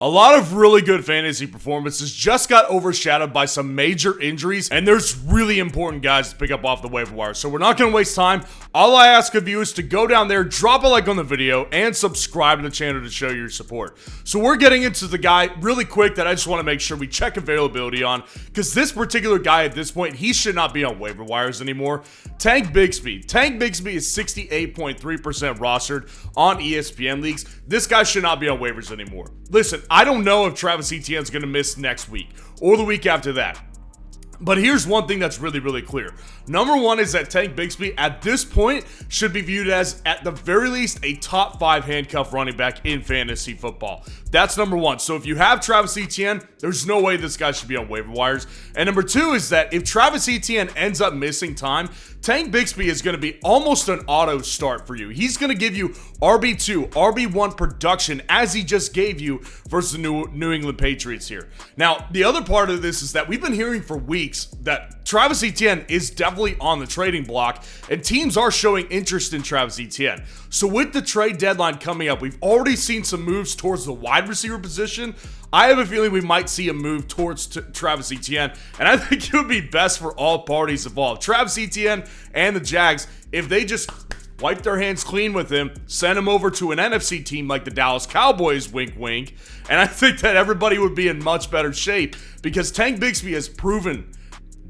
A lot of really good fantasy performances just got overshadowed by some major injuries, and there's really important guys to pick up off the waiver wire. So we're not going to waste time. All I ask of you is to go down there, drop a like on the video, and subscribe to the channel to show your support. So we're getting into the guy really quick that I just want to make sure we check availability on, because this particular guy at this point, he should not be on waiver wires anymore. Tank Bigsby. Tank Bigsby is 68.3% rostered on ESPN leagues. This guy should not be on waivers anymore. Listen, I don't know if Travis Etienne's going to miss next week or the week after that. But here's one thing that's really, really clear. Number one is that Tank Bigsby at this point should be viewed as, at the very least, a top 5 handcuff running back in fantasy football. That's number one. So if you have Travis Etienne, there's no way this guy should be on waiver wires. And number two is that if Travis Etienne ends up missing time, Tank Bigsby is going to be almost an auto start for you. He's going to give you RB2, RB1 production as he just gave you versus the New England Patriots here. Now, the other part of this is that we've been hearing for weeks that Travis Etienne is definitely on the trading block, and teams are showing interest in Travis Etienne. So with the trade deadline coming up, we've already seen some moves towards the wide receiver position. I have a feeling we might see a move towards Travis Etienne, and I think it would be best for all parties involved. Travis Etienne and the Jags, if they just wipe their hands clean with him, send him over to an NFC team like the Dallas Cowboys, wink wink, and I think that everybody would be in much better shape, because Tank Bigsby has proven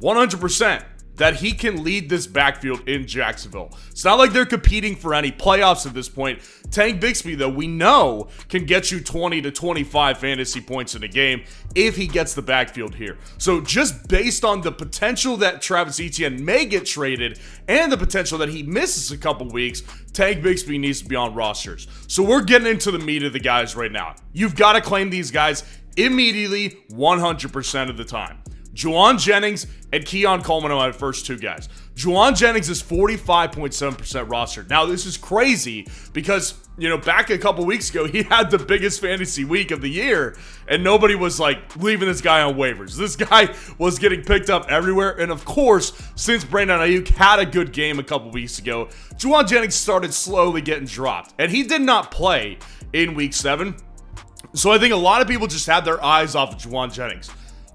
100% that he can lead this backfield in Jacksonville. It's not like they're competing for any playoffs at this point. Tank Bigsby, though, we know can get you 20 to 25 fantasy points in a game if he gets the backfield here. So just based on the potential that Travis Etienne may get traded and the potential that he misses a couple weeks, Tank Bigsby needs to be on rosters. So we're getting into the meat of the guys right now. You've got to claim these guys immediately 100% of the time. Juwan Jennings and Keon Coleman are my first two guys. Juwan Jennings is 45.7% rostered. Now, this is crazy because, back a couple weeks ago, he had the biggest fantasy week of the year, and nobody was, leaving this guy on waivers. This guy was getting picked up everywhere, and of course, since Brandon Ayuk had a good game a couple weeks ago, Juwan Jennings started slowly getting dropped, and he did not play in Week 7, so I think a lot of people just had their eyes off of Juwan Jennings.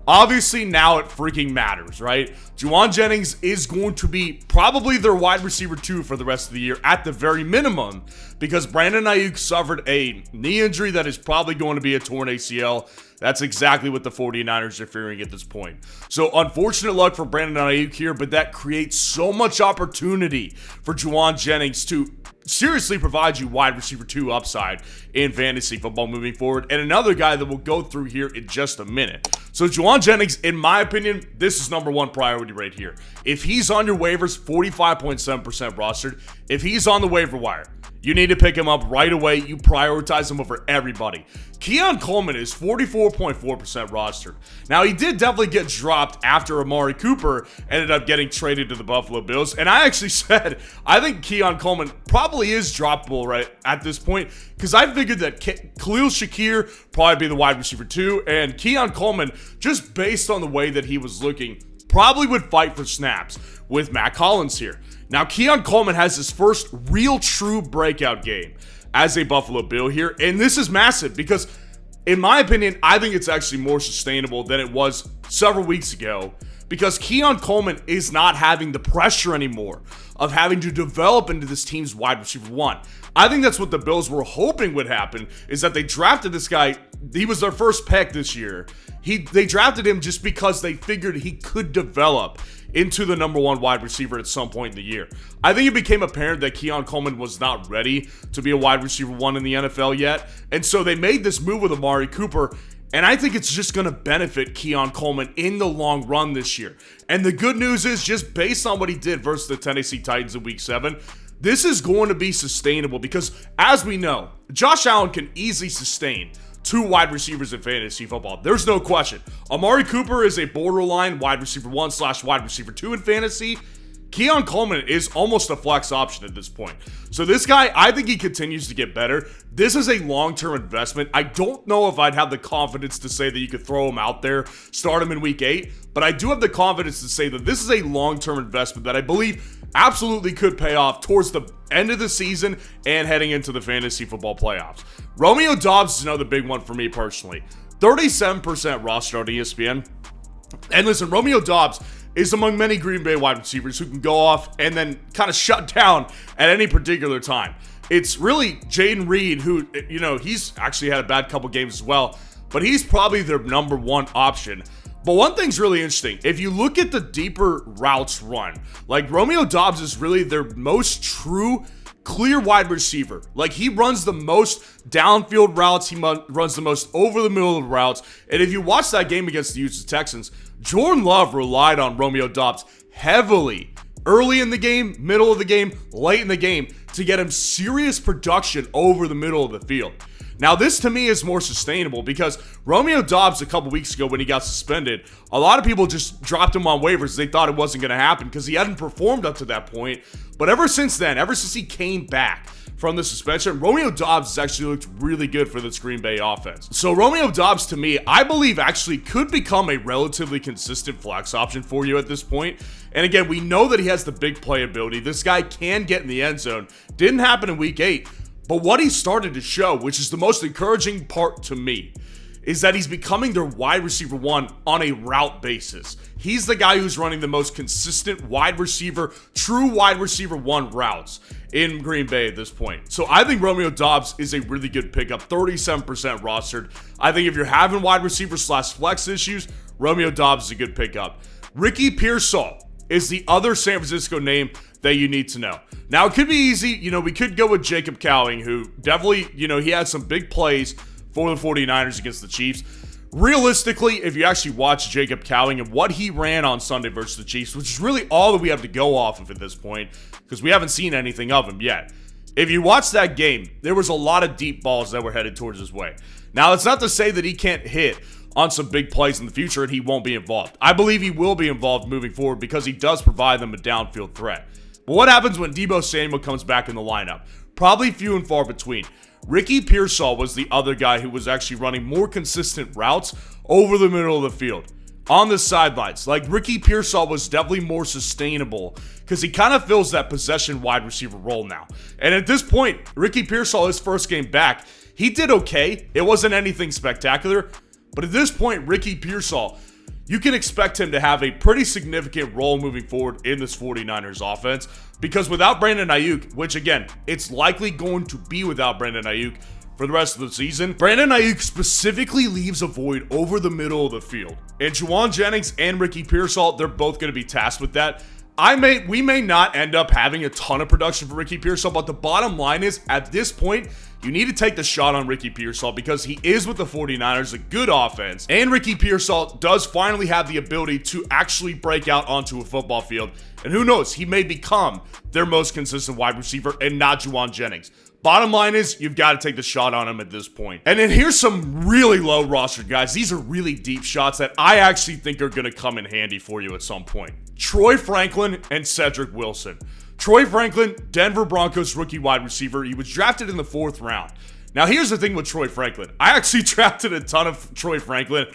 Obviously, now it freaking matters, right? Juwan Jennings is going to be probably their wide receiver 2 for the rest of the year at the very minimum, because Brandon Ayuk suffered a knee injury that is probably going to be a torn ACL. That's exactly what the 49ers are fearing at this point. So unfortunate luck for Brandon Ayuk here, but that creates so much opportunity for Juwan Jennings to seriously provide you wide receiver 2 upside in fantasy football moving forward. And another guy that we'll go through here in just a minute. So Juwan Jennings, in my opinion, this is number one priority right here. If he's on your waivers, 45.7% rostered. If he's on the waiver wire, you need to pick him up right away. You prioritize him over everybody. Keon Coleman is 44.4% rostered. Now, he did definitely get dropped after Amari Cooper ended up getting traded to the Buffalo Bills. And I actually said, I think Keon Coleman probably is droppable right at this point, because I figured that Khalil Shakir probably be the wide receiver 2, and Keon Coleman, just based on the way that he was looking, probably would fight for snaps with Matt Collins here. Now, Keon Coleman has his first real true breakout game as a Buffalo Bill here, and this is massive because, in my opinion, I think it's actually more sustainable than it was several weeks ago, because Keon Coleman is not having the pressure anymore of having to develop into this team's wide receiver 1. I think that's what the Bills were hoping would happen, is that they drafted this guy. He was their first pick this year. They drafted him just because they figured he could develop into the number 1 wide receiver at some point in the year. I think it became apparent that Keon Coleman was not ready to be a wide receiver 1 in the NFL yet, and so they made this move with Amari Cooper, and I think it's just going to benefit Keon Coleman in the long run this year. And the good news is, just based on what he did versus the Tennessee Titans in Week 7, this is going to be sustainable, because, as we know, Josh Allen can easily sustain 2 wide receivers in fantasy football. There's no question. Amari Cooper is a borderline wide receiver 1/wide receiver 2 in fantasy. Keon Coleman is almost a flex option at this point. So this guy, I think he continues to get better. This is a long-term investment. I don't know if I'd have the confidence to say that you could throw him out there, start him in Week 8, but I do have the confidence to say that this is a long-term investment that I believe absolutely could pay off towards the end of the season and heading into the fantasy football playoffs. Romeo Doubs is another big one for me personally. 37% roster on ESPN. And listen, Romeo Doubs is among many Green Bay wide receivers who can go off and then kind of shut down at any particular time. It's really Jaden Reed who, he's actually had a bad couple games as well, but he's probably their number one option. But one thing's really interesting. If you look at the deeper routes run, like Romeo Doubs is really their most true clear wide receiver. Like he runs the most downfield routes. He runs the most over the middle of routes. And if you watch that game against the Houston Texans, Jordan Love relied on Romeo Doubs heavily early in the game, middle of the game, late in the game to get him serious production over the middle of the field. Now, this to me is more sustainable because Romeo Doubs a couple weeks ago when he got suspended, a lot of people just dropped him on waivers. They thought it wasn't going to happen because he hadn't performed up to that point. But ever since then, ever since he came back from the suspension, Romeo Doubs has actually looked really good for this Green Bay offense. So Romeo Doubs, to me, I believe actually could become a relatively consistent flex option for you at this point. And again, we know that he has the big playability. This guy can get in the end zone. Didn't happen in week 8. But what he started to show, which is the most encouraging part to me, is that he's becoming their wide receiver one on a route basis. He's the guy who's running the most consistent wide receiver, true wide receiver one routes in Green Bay at this point. So I think Romeo Doubs is a really good pickup, 37% rostered. I think if you're having wide receiver / flex issues, Romeo Doubs is a good pickup. Ricky Pearsall is the other San Francisco name that you need to know. Now, it could be easy. We could go with Jacob Cowing, who definitely, he had some big plays for the 49ers against the Chiefs. Realistically, if you actually watch Jacob Cowing and what he ran on Sunday versus the Chiefs, which is really all that we have to go off of at this point, because we haven't seen anything of him yet. If you watch that game, there was a lot of deep balls that were headed towards his way. Now, it's not to say that he can't hit on some big plays in the future and he won't be involved. I believe he will be involved moving forward because he does provide them a downfield threat. But what happens when Deebo Samuel comes back in the lineup? Probably few and far between. Ricky Pearsall was the other guy who was actually running more consistent routes over the middle of the field on the sidelines. Like Ricky Pearsall was definitely more sustainable because he kind of fills that possession wide receiver role now. And at this point, Ricky Pearsall, his first game back, he did okay. It wasn't anything spectacular. But at this point, Ricky Pearsall, you can expect him to have a pretty significant role moving forward in this 49ers offense because without Brandon Ayuk, which again, it's likely going to be without Brandon Ayuk for the rest of the season, Brandon Ayuk specifically leaves a void over the middle of the field. And Juwan Jennings and Ricky Pearsall, they're both going to be tasked with that. We may not end up having a ton of production for Ricky Pearsall, but the bottom line is, at this point, you need to take the shot on Ricky Pearsall because he is with the 49ers, a good offense, and Ricky Pearsall does finally have the ability to actually break out onto a football field, and who knows, he may become their most consistent wide receiver and not Juwan Jennings. Bottom line is, you've got to take the shot on him at this point. And then here's some really low rostered guys. These are really deep shots that I actually think are going to come in handy for you at some point. Troy Franklin and Cedric Wilson. Troy Franklin, Denver Broncos rookie wide receiver. He was drafted in the 4th round. Now, here's the thing with Troy Franklin. I actually drafted a ton of Troy Franklin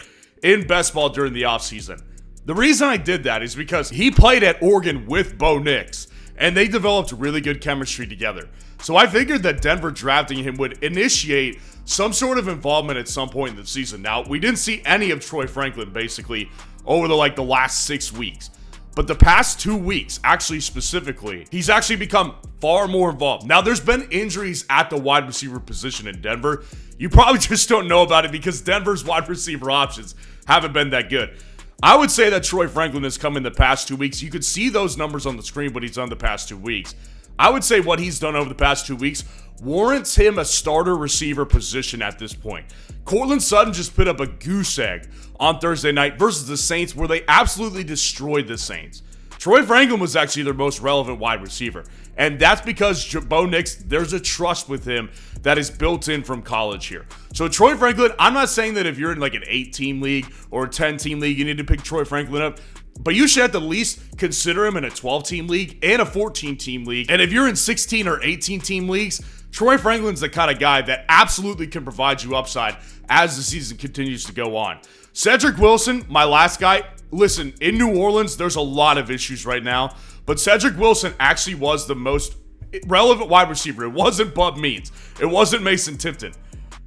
in best ball during the offseason. The reason I did that is because he played at Oregon with Bo Nix, and they developed really good chemistry together. So I figured that Denver drafting him would initiate some sort of involvement at some point in the season. Now, we didn't see any of Troy Franklin basically over the last 6 weeks. But the past 2 weeks, actually specifically, he's actually become far more involved. Now, there's been injuries at the wide receiver position in Denver. You probably just don't know about it because Denver's wide receiver options haven't been that good. I would say that Troy Franklin has come in the past 2 weeks. You could see those numbers on the screen, what he's done the past 2 weeks. I would say what he's done over the past 2 weeks warrants him a starter receiver position at this point. Courtland Sutton just put up a goose egg on Thursday night versus the Saints where they absolutely destroyed the Saints. Troy Franklin was actually their most relevant wide receiver. And that's because Bo Nix, there's a trust with him that is built in from college here. So Troy Franklin, I'm not saying that if you're in an 8-team league or a 10-team league, you need to pick Troy Franklin up. But you should at the least consider him in a 12-team league and a 14-team league. And if you're in 16 or 18-team leagues, Troy Franklin's the kind of guy that absolutely can provide you upside as the season continues to go on. Cedric Wilson, my last guy. Listen, in New Orleans, there's a lot of issues right now. but Cedric Wilson actually was the most relevant wide receiver. It wasn't Bub Means. It wasn't Mason Tipton.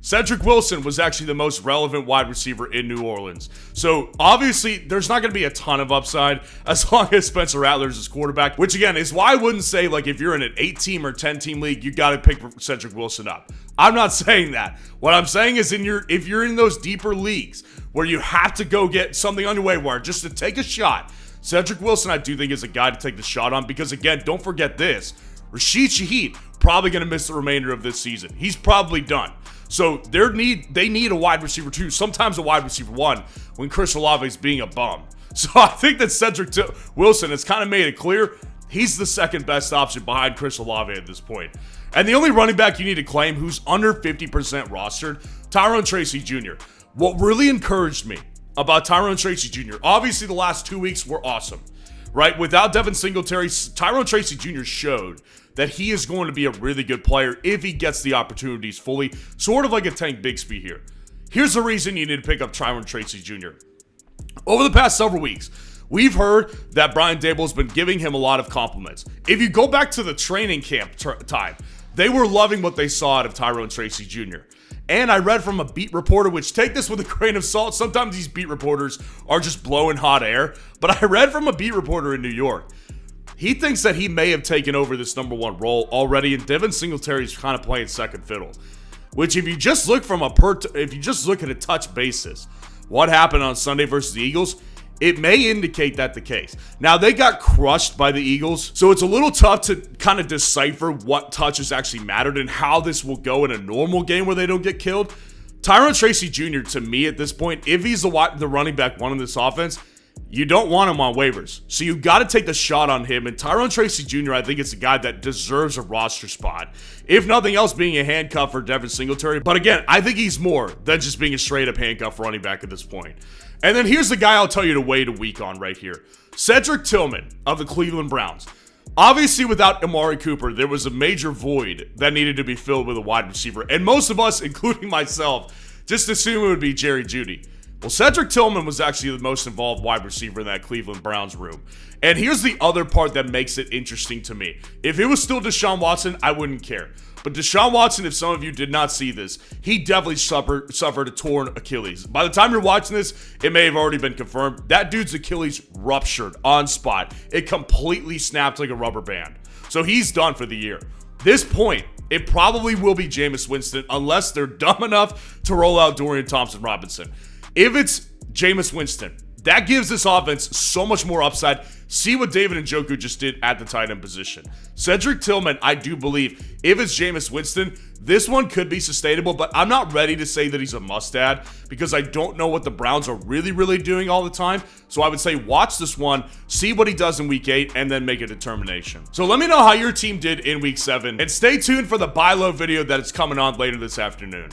Cedric Wilson was actually the most relevant wide receiver in New Orleans. So, obviously, there's not going to be a ton of upside as long as Spencer Rattler's his quarterback, which, again, is why I wouldn't say, like, if you're in an 8-team or 10-team league, you got to pick Cedric Wilson up. I'm not saying that. What I'm saying is if you're in those deeper leagues where you have to go get something on your waiver wire just to take a shot, Cedric Wilson, I do think, is a guy to take the shot on because, again, don't forget this. Rashid Shaheed probably going to miss the remainder of this season. He's probably done. So they need a wide receiver 2, sometimes a wide receiver 1 when Chris Olave is being a bum. So I think that Cedric Wilson has kind of made it clear he's the second best option behind Chris Olave at this point. And the only running back you need to claim who's under 50% rostered, Tyrone Tracy Jr. What really encouraged me about Tyrone Tracy Jr., obviously the last 2 weeks were awesome, right? Without Devin Singletary, Tyrone Tracy Jr. showed that he is going to be a really good player if he gets the opportunities fully, sort of like a Tank Bigsby here. Here's the reason you need to pick up Tyrone Tracy Jr. Over the past several weeks, we've heard that Brian Daboll's been giving him a lot of compliments. If you go back to the training camp time, they were loving what they saw out of Tyrone Tracy Jr. And I read from a beat reporter, which take this with a grain of salt. Sometimes these beat reporters are just blowing hot air. But I read from a beat reporter in New York. He thinks that he may have taken over this number 1 role already, and Devin Singletary is kind of playing second fiddle. Which, if you just look at a touch basis, what happened on Sunday versus the Eagles, it may indicate that the case. Now, they got crushed by the Eagles, so it's a little tough to kind of decipher what touches actually mattered and how this will go in a normal game where they don't get killed. Tyrone Tracy Jr., to me at this point, if he's the running back 1 in this offense, you don't want him on waivers. So you got to take the shot on him. And Tyrone Tracy Jr., I think it's a guy that deserves a roster spot. If nothing else, being a handcuff for Devin Singletary. But again, I think he's more than just being a straight-up handcuff running back at this point. And then here's the guy I'll tell you to wait a week on right here. Cedric Tillman of the Cleveland Browns. Obviously, without Amari Cooper, there was a major void that needed to be filled with a wide receiver. And most of us, including myself, just assume it would be Jerry Jeudy. Well, Cedric Tillman was actually the most involved wide receiver in that Cleveland Browns room. And here's the other part that makes it interesting to me. If it was still Deshaun Watson, I wouldn't care. But Deshaun Watson, if some of you did not see this, he definitely suffered a torn Achilles. By the time you're watching this, it may have already been confirmed. That dude's Achilles ruptured on spot. It completely snapped like a rubber band. So he's done for the year. This point, it probably will be Jameis Winston unless they're dumb enough to roll out Dorian Thompson-Robinson. If it's Jameis Winston, that gives this offense so much more upside. See what David Njoku just did at the tight end position. Cedric Tillman, I do believe, if it's Jameis Winston, this one could be sustainable, but I'm not ready to say that he's a must-add because I don't know what the Browns are really doing all the time. So I would say watch this one, see what he does in Week 8, and then make a determination. So let me know how your team did in Week 7, and stay tuned for the buy low video that is coming on later this afternoon.